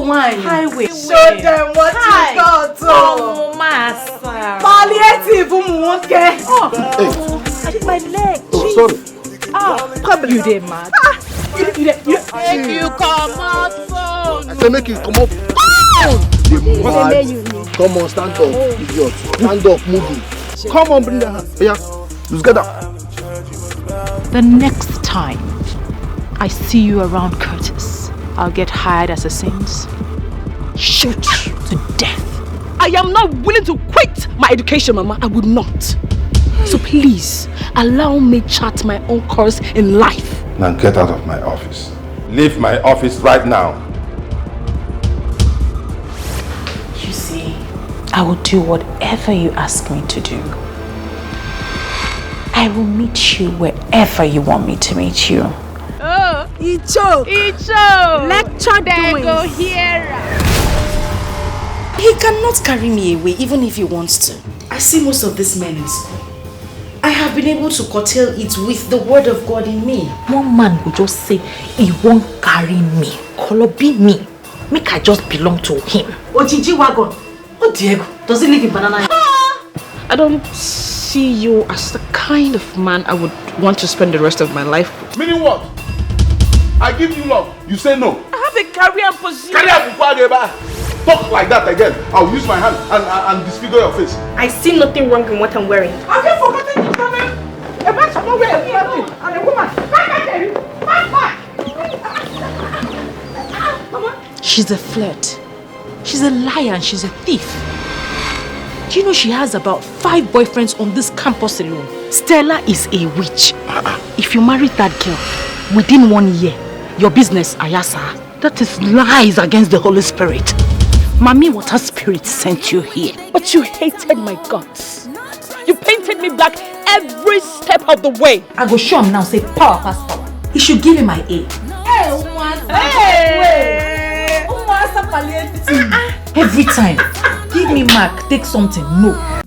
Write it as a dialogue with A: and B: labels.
A: Highway.
B: Show them what you got.
A: Oh, massa.
B: Palliative, okay.
A: Oh, I did my leg.
C: Oh, sorry.
A: Probably you did, man.
B: Make you come out phone.
C: I say make you come up. Come on, stand up, idiot. Stand up, move. Come on, bring the hand. Yeah, let's get up.
A: The next time I see you around Curtis, I'll get hired as a saint. Shoot you to death.
D: I am not willing to quit my education, Mama. I would not. So please, allow me chart my own course in life.
C: Now get out of my office. Leave my office right now.
A: You see, I will do whatever you ask me to do. I will meet you wherever you want me to meet you.
B: Oh, Icho. Lecture
D: Then go here.
E: He cannot carry me away even if he wants to. I see most of these men. I have been able to curtail it with the word of God in me.
A: One man will just say he won't carry me. Be me. Make I just belong to him.
E: Ojiji Wagon. Oh Diego, does he live in Banana?
D: I don't see you as the kind of man I would want to spend the rest of my life with.
C: Meaning what? I give you love. You say no.
D: I have a career position.
C: Talk like that again. I'll use my hand and disfigure your face.
D: I see nothing wrong in what I'm wearing.
B: Have you forgotten to come in? A man shall not wear a clothing and a woman.
A: She's a flirt. She's a liar and she's a thief. Do you know she has about 5 boyfriends on this campus alone? Stella is a witch. If you marry that girl within 1 year, your business, Ayasa, that is lies against the Holy Spirit. Mami Water Spirit sent you here.
D: But you hated my guts. You painted me black every step of the way.
A: I go show him now, say power pass power. He should give him my A. Every time. Give me mark, take something. No.